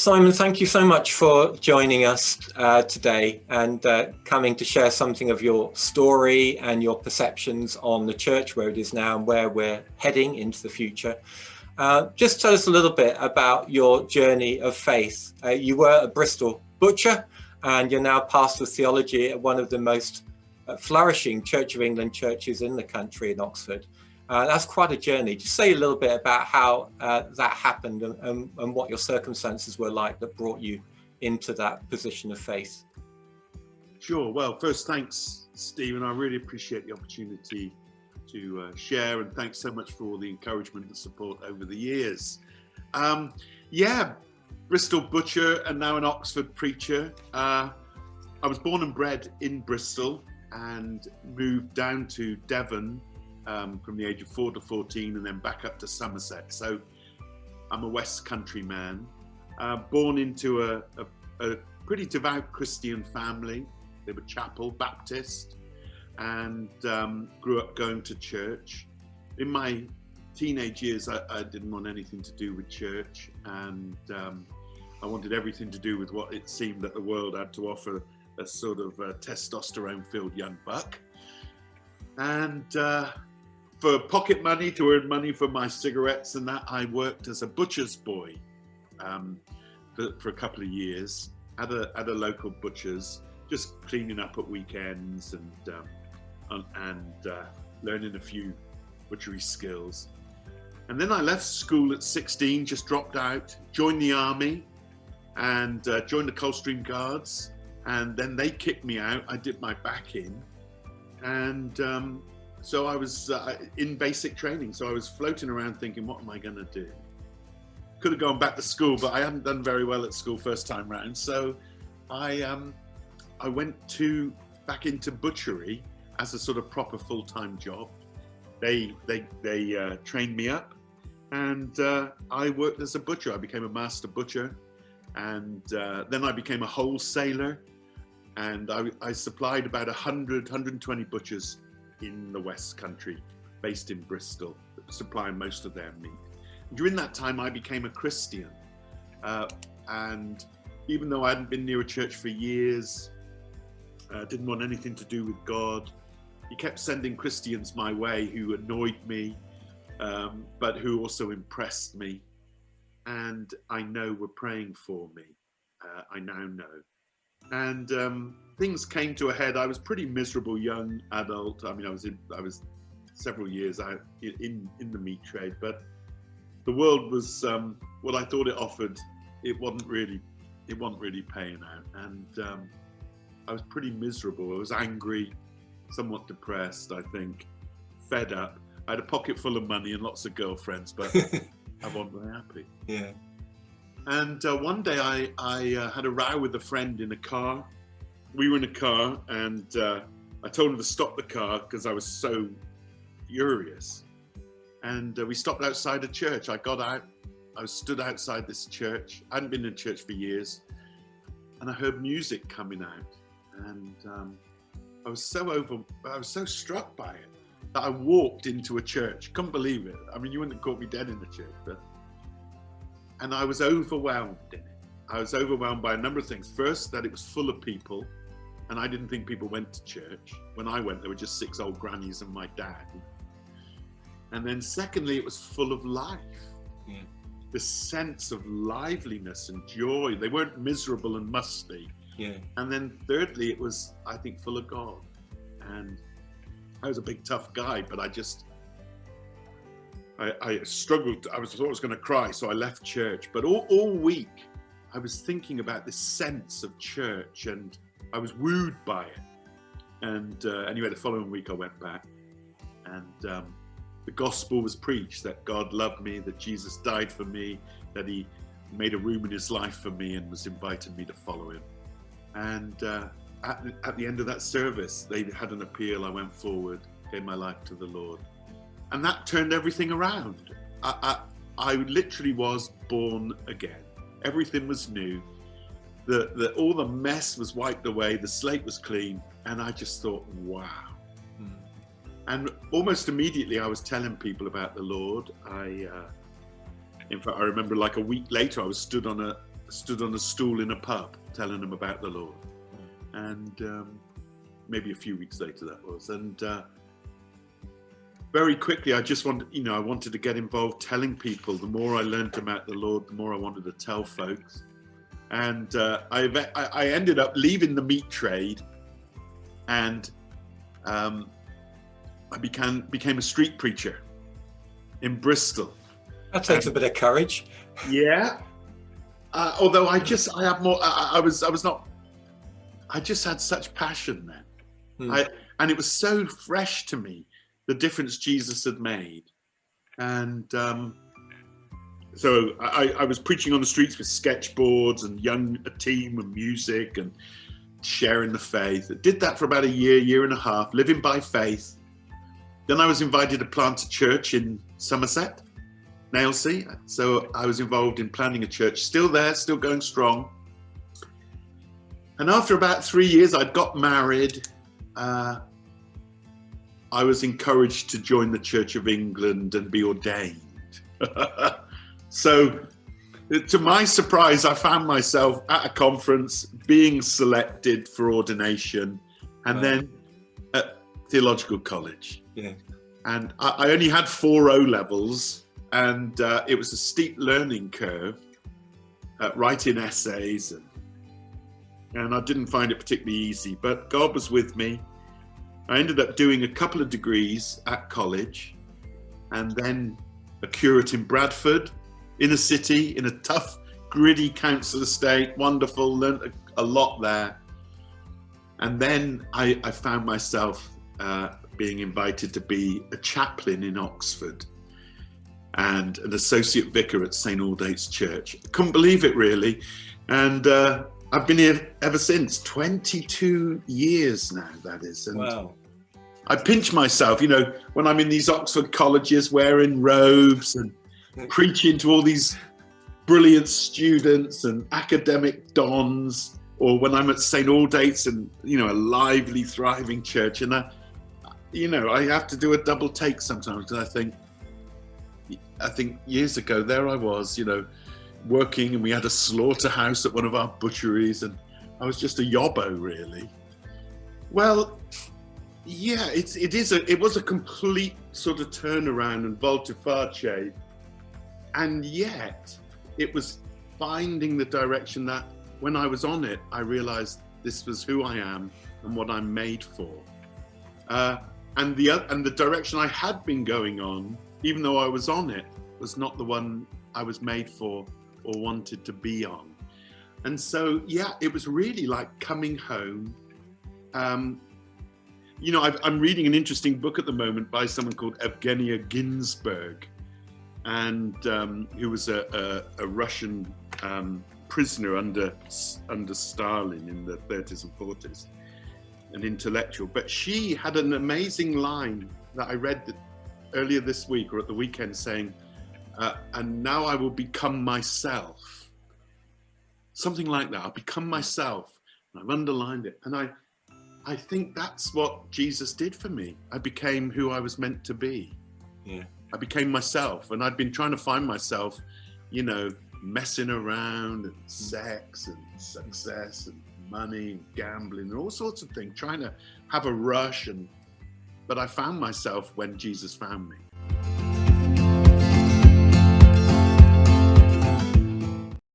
Simon, thank you so much for joining us today and coming to share something of your story and your perceptions on the church where it is now and where we're heading into the future. Just tell us a little bit about your journey of faith. You were a Bristol butcher and you're now pastor of theology at one of the most flourishing Church of England churches in the country in Oxford. That's quite a journey. Just say a little bit about how that happened and what your circumstances were like that brought you into that position of faith. Sure. Well, first, thanks, Stephen. I really appreciate the opportunity to share, and thanks so much for all the encouragement and support over the years. Yeah, Bristol butcher and now an Oxford preacher. I was born and bred in Bristol and moved down to Devon from the age of 4 to 14 and then back up to Somerset. So I'm a West Country man, born into a pretty devout Christian family. They were chapel Baptist and grew up going to church. In my teenage years, I didn't want anything to do with church, and I wanted everything to do with what it seemed that the world had to offer, a sort of testosterone-filled young buck. And for pocket money, to earn money for my cigarettes and that, I worked as a butcher's boy for a couple of years at a local butcher's, just cleaning up at weekends and learning a few butchery skills. And then I left school at 16, just dropped out, joined the army and joined the Coldstream Guards. And then they kicked me out. I did my back in. And so I was in basic training. So I was floating around thinking, what am I going to do? Could have gone back to school, but I hadn't done very well at school first time round. So I went back into butchery as a sort of proper full-time job. They trained me up, and I worked as a butcher. I became a master butcher, and then I became a wholesaler, and I supplied about 120 butchers in the West Country, based in Bristol, supplying most of their meat. During that time, I became a Christian, and even though I hadn't been near a church for years, didn't want anything to do with God, he kept sending Christians my way who annoyed me, but who also impressed me, and I know were praying for me. I now know. And things came to a head. I was pretty miserable young adult. I mean, I was several years out in the meat trade, but the world was what I thought it offered. It wasn't really paying out, and I was pretty miserable. I was angry, somewhat depressed, I think, fed up. I had a pocket full of money and lots of girlfriends, but I wasn't very happy. Yeah. And one day I had a row with a friend in a car. We were in a car, and I told him to stop the car because I was so furious. And we stopped outside a church. I got out. I stood outside this church. I hadn't been in church for years, and I heard music coming out. And I was so struck by it that I walked into a church. Couldn't believe it. I mean, you wouldn't have caught me dead in the church, and I was overwhelmed in it. I was overwhelmed by a number of things. First, that it was full of people, and I didn't think people went to church. When I went, there were just 6 old grannies and my dad. And then secondly, it was full of life. Yeah. This sense of liveliness and joy. They weren't miserable and musty. Yeah. And then thirdly, it was, I think, full of God. And I was a big, tough guy, but I struggled. I thought I was going to cry, so I left church. But all week, I was thinking about this sense of church, and I was wooed by it. And anyway, the following week, I went back, and the gospel was preached, that God loved me, that Jesus died for me, that he made a room in his life for me and was inviting me to follow him. And at the end of that service, they had an appeal. I went forward, gave my life to the Lord. And that turned everything around. I literally was born again. Everything was new. All the mess was wiped away. The slate was clean. And I just thought, wow. And almost immediately I was telling people about the Lord. In fact, I remember like a week later, I was stood on a stood on a stool in a pub telling them about the Lord. And maybe a few weeks later that was. And very quickly, I just wanted, I wanted to get involved telling people. The more I learned about the Lord, the more I wanted to tell folks. And I ended up leaving the meat trade, and I became a street preacher in Bristol. That takes a bit of courage. Yeah. Although I just had such passion then. And it was so fresh to me, the difference Jesus had made. And so I was preaching on the streets with sketchboards and a team and music and sharing the faith. I did that for about a year and a half, living by faith. Then I was invited to plant a church in Somerset, Nailsea. So I was involved in planting a church, still there, still going strong. And after about 3 years, I'd got married. I was encouraged to join the Church of England and be ordained. So to my surprise, I found myself at a conference being selected for ordination, and then at theological college. Yeah. And I only had 4 O-levels, and it was a steep learning curve, writing essays, and I didn't find it particularly easy, but God was with me. I ended up doing a couple of degrees at college, and then a curate in Bradford, in a city, in a tough, gritty council estate, wonderful, learned a lot there. And then I found myself being invited to be a chaplain in Oxford and an associate vicar at St. Aldate's Church. Couldn't believe it, really. And I've been here ever since, 22 years now, that is. And wow. I pinch myself, when I'm in these Oxford colleges wearing robes and preaching to all these brilliant students and academic dons, or when I'm at St. Aldate's and, a lively, thriving church. And, I have to do a double take sometimes, because I think years ago, there I was, working, and we had a slaughterhouse at one of our butcheries, and I was just a yobbo, really. Well, yeah, it was a complete sort of turnaround and volte-face, and yet it was finding the direction that when I was on it, I realized this was who I am and what I'm made for. And the direction I had been going on, even though I was on it, was not the one I was made for or wanted to be on. And so, yeah, it was really like coming home. I'm reading an interesting book at the moment by someone called Evgenia Ginsburg, and who was a Russian prisoner under Stalin in the 30s and 40s, an intellectual. But she had an amazing line that I read earlier this week or at the weekend, saying, and now I will become myself. Something like that. I'll become myself. And I've underlined it. And I think that's what Jesus did for me. I became who I was meant to be. Yeah. I became myself. And I'd been trying to find myself, messing around and sex and success and money and gambling and all sorts of things, trying to have a rush. But I found myself when Jesus found me.